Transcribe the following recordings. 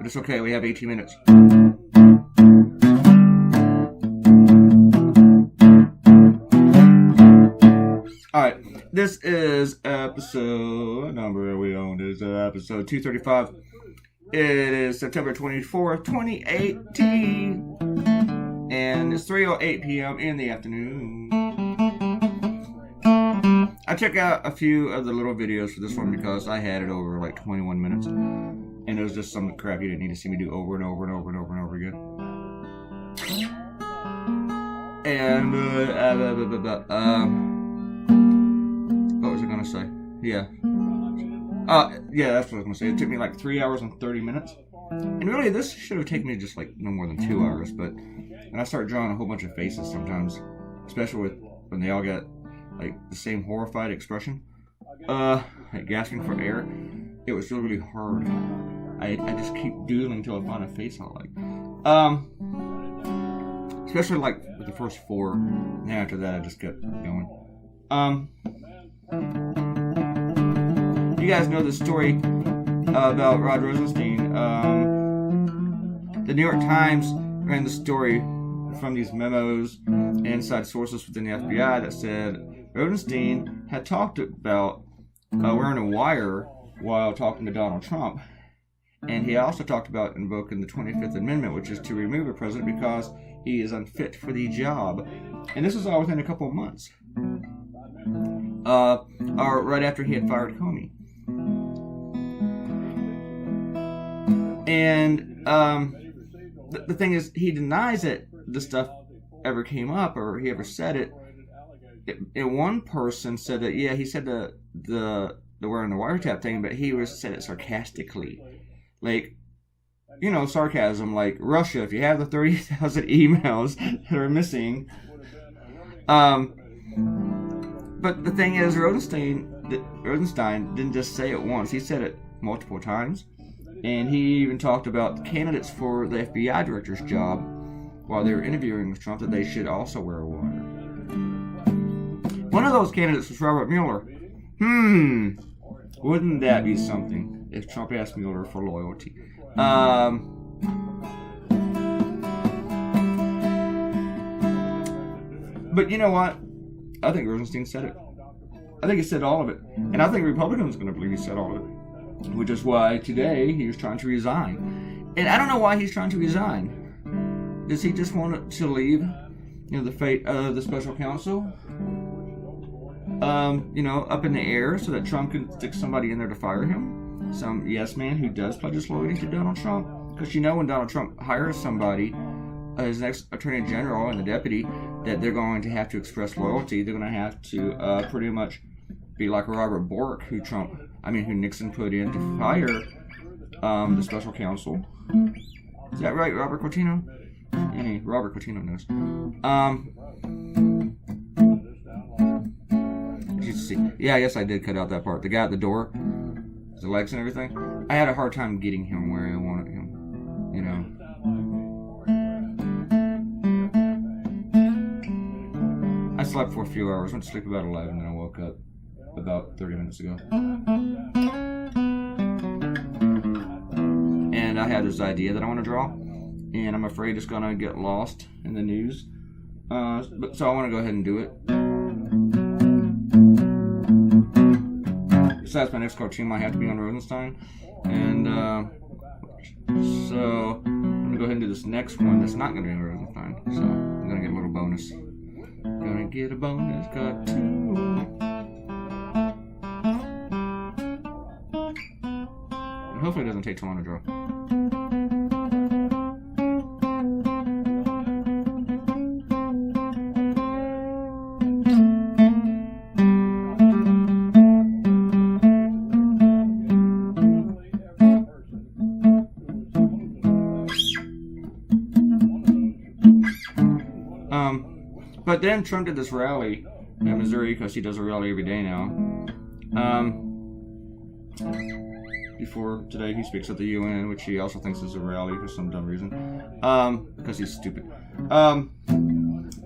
it's okay. We have 18 minutes. Alright, this is episode, number we own is episode 235. It is September 24th, 2018. And it's 3:08 p.m. in the afternoon. I checked out a few of the little videos for this one because I had it over like 21 minutes. And it was just some crap you didn't need to see me do over and over and over and over and over again. And, what was I gonna say? Yeah, that's what I was gonna say. It took me like 3 hours and 30 minutes. And really, this should have taken me just like no more than 2 hours, but... And I start drawing a whole bunch of faces sometimes, especially when they all got like the same horrified expression, like gasping for air. It was really, really hard. I just keep doodling until I find a face I like. Especially like with the first four. And after that, I just kept going. You guys know the story about Rod Rosenstein. The New York Times ran the story from these memos and inside sources within the FBI that said Rosenstein had talked about wearing a wire while talking to Donald Trump. And he also talked about invoking the 25th Amendment, which is to remove a president because he is unfit for the job. And this was all within a couple of months. Or right after he had fired Comey. And the thing is, he denies that this stuff ever came up or he ever said it. And one person said that, yeah, he said the wearing the wiretap thing, but he said it sarcastically. Like, you know, sarcasm, like, Russia, if you have the 30,000 emails that are missing. But the thing is, Rosenstein didn't just say it once. He said it multiple times. And he even talked about candidates for the FBI director's job while they were interviewing with Trump that they should also wear a wire. One of those candidates was Robert Mueller. Wouldn't that be something if Trump asked Mueller for loyalty? But you know what? I think Rosenstein said it. I think he said all of it. And I think Republicans are going to believe he said all of it. Which is why today he was trying to resign. And I don't know why he's trying to resign. Does he just want to leave, you know, the fate of the special counsel, you know, up in the air so that Trump can stick somebody in there to fire him? Some yes man who does pledge his loyalty to Donald Trump. Because you know when Donald Trump hires somebody, his next attorney general and the deputy, that they're going to have to express loyalty. They're going to have to pretty much be like Robert Bork, who Nixon put in to fire the special counsel. Is that right, Robert Cortino? Robert Cortino knows. Yeah, I guess I did cut out that part. The guy at the door, his legs and everything. I had a hard time getting him where I wanted him. You know. I slept for a few hours. Went to sleep about 11, and then I woke up about 30 minutes ago. And I had this idea that I want to draw, and I'm afraid it's going to get lost in the news. So I want to go ahead and do it. Besides, my next cartoon might have to be on Rosenstein. And so I'm going to go ahead and do this next one that's not going to be on Rosenstein. So I'm going to get a little bonus. Gonna get a bonus cartoon. And hopefully it doesn't take too long to draw. But then Trump did this rally in Missouri, because he does a rally every day now. Before today, he speaks at the UN, which he also thinks is a rally for some dumb reason. Because he's stupid.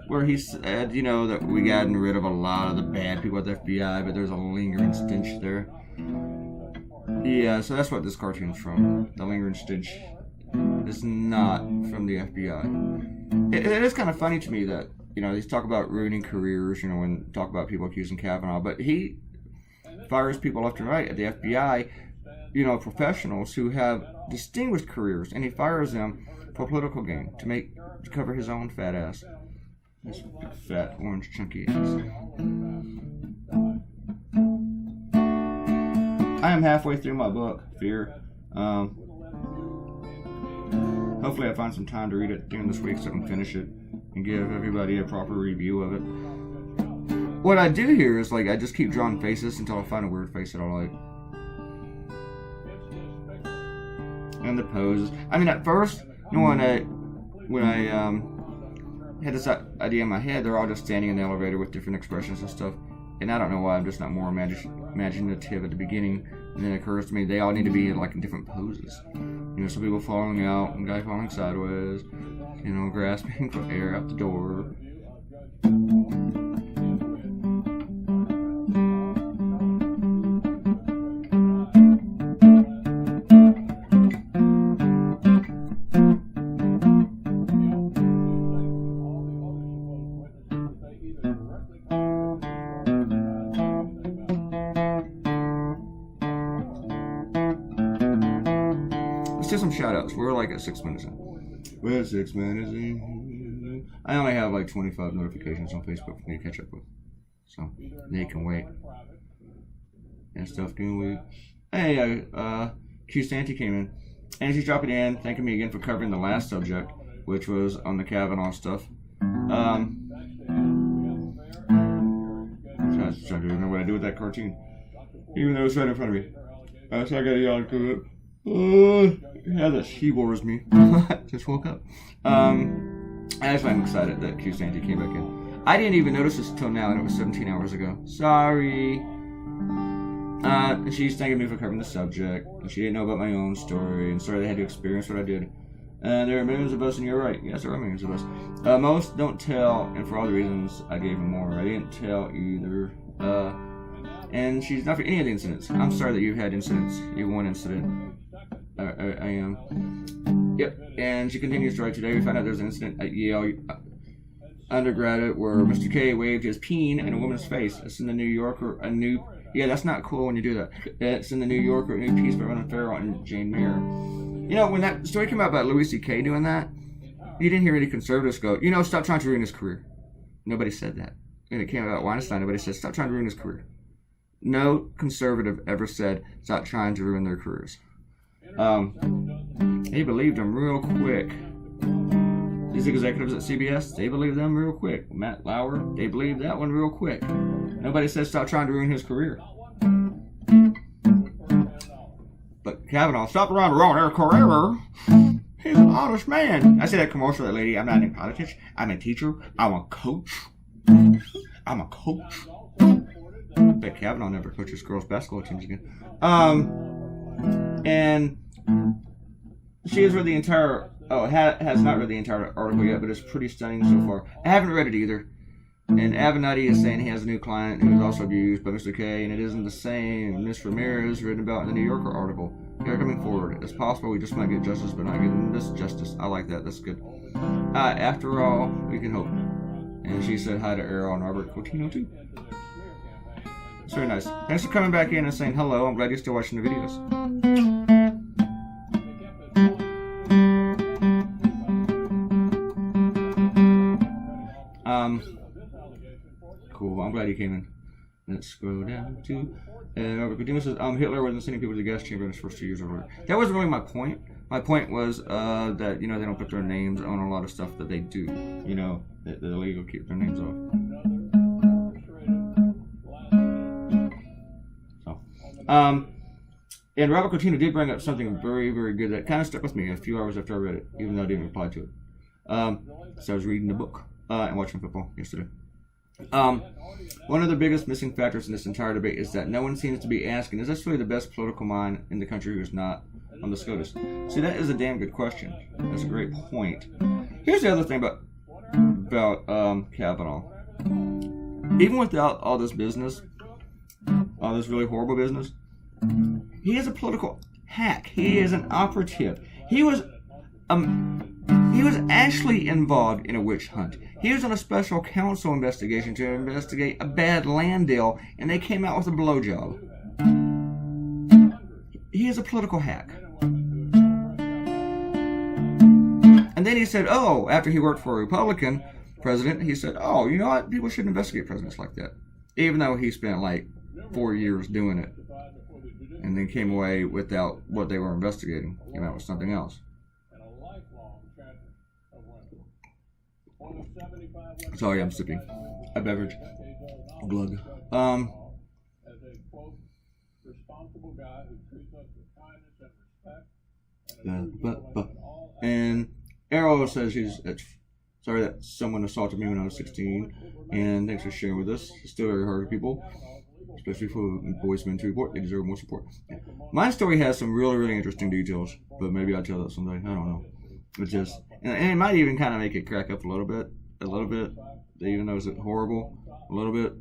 Where he said, you know, that we gotten rid of a lot of the bad people at the FBI, but there's a lingering stench there. Yeah, so that's what this cartoon's from. The lingering stench is not from the FBI. It is kind of funny to me that, he's talk about ruining careers, when talk about people accusing Kavanaugh, but he fires people left and right at the FBI, professionals who have distinguished careers, and he fires them for political gain to cover his own fat ass. This big fat orange chunky ass. I am halfway through my book, Fear. Hopefully I find some time to read it during this week so I can finish it and give everybody a proper review of it. What I do here is I just keep drawing faces until I find a weird face that I like. And the poses. I mean, at first, when I had this idea in my head, they're all just standing in the elevator with different expressions and stuff. And I don't know why I'm just not more imaginative at the beginning. And then it occurs to me they all need to be in different poses. Some people falling out, and guy falling sideways, grasping for air out the door. Let's do some shout-outs. We're at 6 minutes in. We're 6 minutes in. I only have 25 notifications on Facebook for me to catch up with. So, they can wait. And stuff can wait. Hey, Q Santy came in. And she's dropping in, thanking me again for covering the last subject, which was on the Kavanaugh stuff. I was trying to remember what I did with that cartoon. Even though it's right in front of me. So I gotta yell to it. Yeah, that she bores me. Just woke up. Actually, I'm excited that Q Santy came back in. I didn't even notice this until now, and it was 17 hours ago. Sorry. She's thanking me for covering the subject. She didn't know about my own story, and sorry they had to experience what I did. There are millions of us, and you're right. Yes, there are millions of us. Most don't tell, and for all the reasons I gave them more. I didn't tell either. And she's not for any of the incidents. I'm sorry that you've had incidents. You one incident. I am. Yep. And she continues to write today. We found out there's an incident at Yale undergraduate where Mr. K waved his peen in a woman's face. It's in the New Yorker. Yeah, that's not cool when you do that. It's in the New Yorker, a new piece by Ronan Farrow and Jane Mayer. When that story came out about Louis C.K. doing that, you didn't hear any conservatives go, stop trying to ruin his career. Nobody said that. When it came about Weinstein, nobody said, stop trying to ruin his career. No conservative ever said, stop trying to ruin their careers. They believed him real quick. These executives at CBS, they believed them real quick. Matt Lauer, they believed that one real quick. Nobody said stop trying to ruin his career. But Kavanaugh, stop trying to ruin their career. He's an honest man. I see that commercial, that lady. I'm not in politics. I'm a teacher. I'm a coach. I'm a coach. I bet Kavanaugh never coaches girls' basketball teams again. And she has read the entire, has not read the entire article yet, but it's pretty stunning so far. I haven't read it either. And Avenatti is saying he has a new client who is also abused by Mr. K, and it isn't the same Miss Ramirez written about in the New Yorker article. They're coming forward. It's possible we just might get justice, but not getting this justice. I like that. That's good. After all, we can hope. And she said hi to Errol and Robert Coutinho too. It's very nice. Thanks for coming back in and saying hello. I'm glad you're still watching the videos. Cool. I'm glad you came in. Let's scroll down to Robert Coutinho says Hitler wasn't sending people to the gas chamber in his first 2 years of work. That wasn't really my point. My point was that they don't put their names on a lot of stuff that they do. That the illegal keep their names off. And Robert Coutinho did bring up something very, very good that kind of stuck with me a few hours after I read it, even though I didn't reply to it. So I was reading the book and watching football yesterday. One of the biggest missing factors in this entire debate is that no one seems to be asking, is this really the best political mind in the country who's not on the SCOTUS? See, that is a damn good question. That's a great point. Here's the other thing about Kavanaugh. Even without all this business, all this really horrible business, he is a political hack. He is an operative. He was He was actually involved in a witch hunt. He was on a special counsel investigation to investigate a bad land deal, and they came out with a blowjob. He is a political hack. And then he said, oh, after he worked for a Republican president, he said, oh, you know what? People shouldn't investigate presidents like that. Even though he spent like 4 years doing it. And then came away without what they were investigating. Came out with something else. Sorry, I'm sipping a beverage. Glug. And Arrow says it's sorry that someone assaulted me when I was 16, and thanks for sharing with us. It's still very hard for people, especially for voicemen to report. They deserve more support. Yeah. My story has some really, really interesting details, but maybe I'll tell that someday. I don't know. It's just, and it might even kind of make it crack up a little bit, even though it's horrible, a little bit.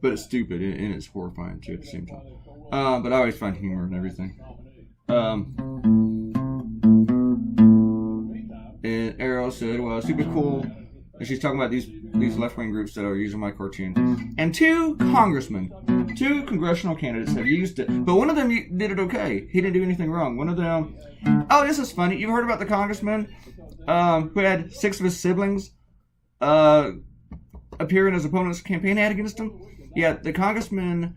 But it's stupid and it's horrifying too at the same time. But I always find humor in everything. And Arrow said, well, super cool. And she's talking about these left-wing groups that are using my cartoon. And 2 congressmen, 2 congressional candidates have used it. But one of them did it okay. He didn't do anything wrong. One of them, oh, this is funny. You've heard about the congressman who had 6 of his siblings appear in his opponent's campaign ad against him? Yeah, the congressman,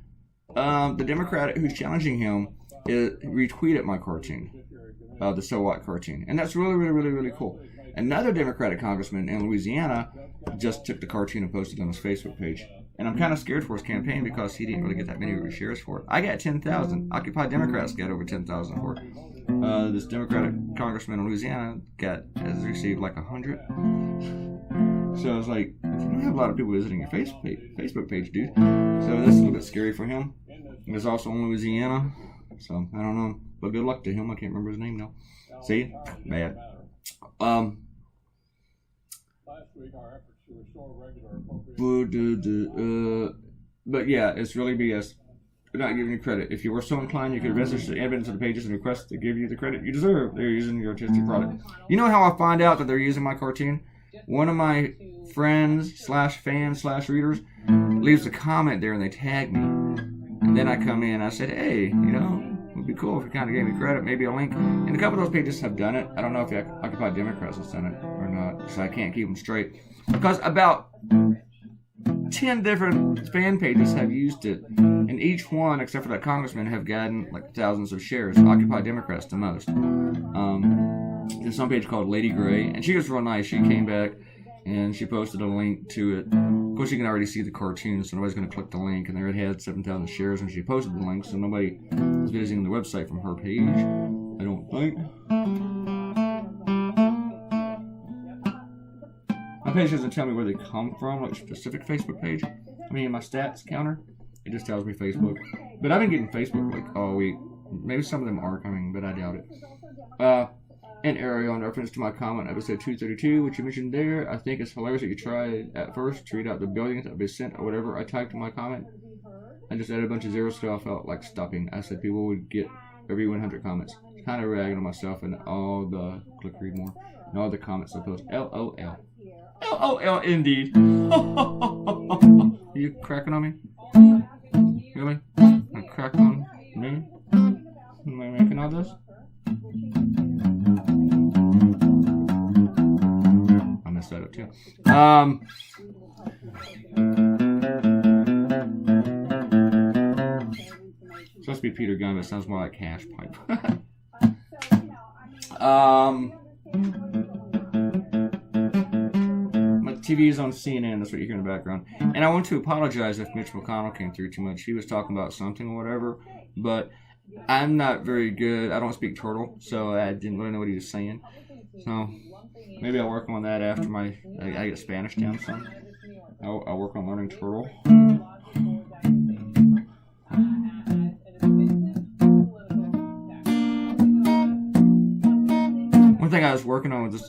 the Democrat who's challenging him, retweeted my cartoon, the So What cartoon. And that's really, really, really, really cool. Another Democratic congressman in Louisiana just took the cartoon and posted it on his Facebook page. And I'm kind of scared for his campain because he didn't really get that many shares for it. I got 10,000. Occupy Democrats got over 10,000 for it. This Democratic congressman in Louisiana has received like 100. So I was like, you don't have a lot of people visiting your Facebook page, dude. So that's a little bit scary for him. He's also in Louisiana. So I don't know. But good luck to him. I can't remember his name now. See? Bad. But yeah, it's really BS. They're not giving you credit. If you were so inclined, you could register evidence of the pages and request to give you the credit you deserve. They're using your artistic product. You know how I find out that they're using my cartoon? One of my friends / fans / readers leaves a comment there and they tag me. And then I come in and I said, hey, it would be cool if you kind of gave me credit, maybe a link. And a couple of those pages have done it. I don't know if the Occupy Democrats has done it or not, so I can't keep them straight. Because about 10 different fan pages have used it, and each one, except for that congressman, have gotten like thousands of shares. Occupy Democrats the most. There's some page called Lady Gray, and she was real nice. She came back and she posted a link to it. Of course, you can already see the cartoon, so nobody's going to click the link. And there it had 7,000 shares when she posted the link, so nobody is visiting the website from her page, I don't think. My page doesn't tell me where they come from, like a specific Facebook page. I mean, my stats counter, it just tells me Facebook. But I've been getting Facebook like all week. Maybe some of them are coming, but I doubt it. And Ariel, in reference to my comment, episode 232, which you mentioned there, I think it's hilarious that you tried at first to read out the billions that have been sent or whatever I typed in my comment. I just added a bunch of zeros, so I felt like stopping. I said people would get every 100 comments. Kind of ragging on myself and all the click read more and all the comments I post. LOL. LOL indeed. You cracking on me? Really? You cracking on me? Am I making all this? I messed that up too. It's supposed to be Peter Gunn, but it sounds more like Cash Pipe. My TV is on CNN, that's what you hear in the background. And I want to apologize if Mitch McConnell came through too much. He was talking about something or whatever, but I'm not very good. I don't speak turtle, so I didn't really know what he was saying. So maybe I'll work on that after I get Spanish down some. I'll work on learning turtle. One thing I was working on with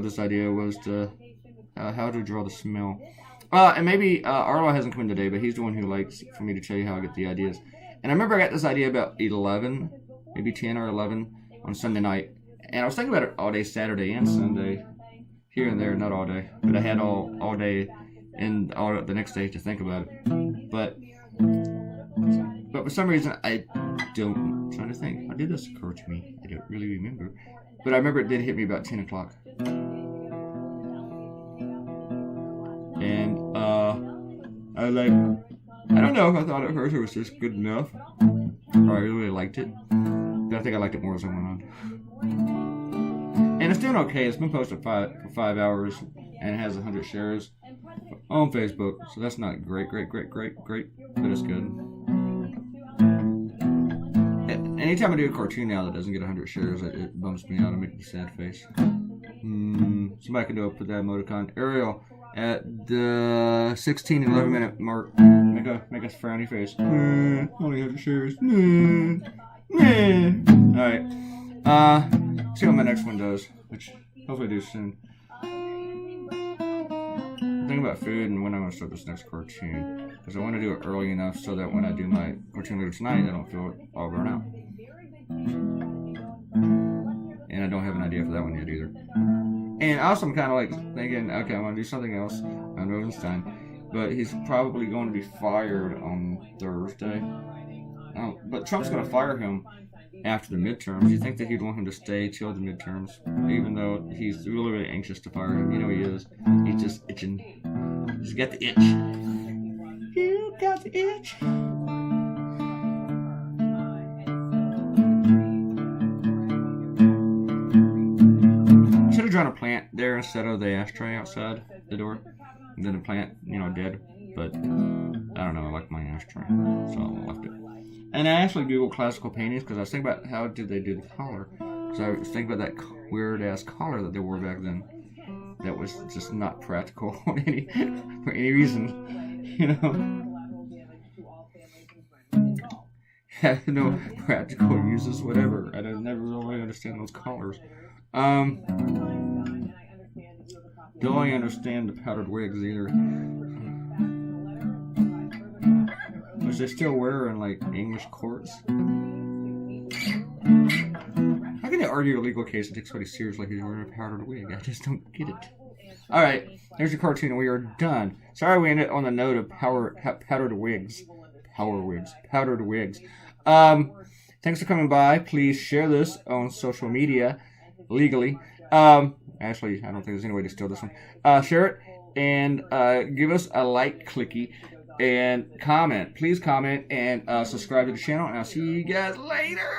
this idea was how to draw the smell. And maybe Arlo hasn't come in today, but he's the one who likes for me to tell you how I get the ideas. And I remember I got this idea about 11, maybe 10 or 11 on Sunday night. And I was thinking about it all day Saturday and Sunday. Here and there, not all day. But I had all day and all the next day to think about it. But for some reason, I don't. I'm trying to think. How did this occur to me? I don't really remember. But I remember it did hit me about 10 o'clock. And I don't know if I thought at first it was just good enough, or I really liked it. But I think I liked it more as I went on. And it's doing okay. It's been posted for 5 hours, and it has 100 shares on Facebook. So that's not great, but it's good. Anytime I do a cartoon now that doesn't get 100 shares, it bumps me out. It makes me sad face. Somebody can put that emoticon. Ariel, at the 16 and 11 minute mark, make a frowny face. Only 100 shares. Alright. See what my next one does, which hopefully do soon. Think about food and when I'm going to start this next cartoon. Because I want to do it early enough so that when I do my cartoon later tonight, I don't feel all burnt out. And I don't have an idea for that one yet either. And also I'm kind of like thinking, okay, I want to do something else on Rosenstein. But he's probably going to be fired on Thursday. But Trump's going to fire him after the midterms. You think that he'd want him to stay till the midterms, even though he's really anxious to fire him. You know he is. He's just itching. He's got the itch. You got the itch. Should have drawn a plant there instead of the ashtray outside the door. And then the plant, dead. But I don't know. I like my ashtray, so I left it. And I actually Googled classical paintings because I was thinking about how did they do the collar. So I was thinking about that weird-ass collar that they wore back then. That was just not practical for any reason, Had no practical uses, whatever. I never really understand those collars. Don't really understand the powdered wigs either. Which they still wear in English courts. How can they argue a legal case that takes somebody seriously who's wearing a powdered wig? I just don't get it. Alright, here's your cartoon and we are done. Sorry we ended on the note of powdered wigs. Powdered wigs. Thanks for coming by. Please share this on social media legally. Actually, I don't think there's any way to steal this one. Share it and give us a like clicky. And comment. Please comment and subscribe to the channel. And I'll see you guys later.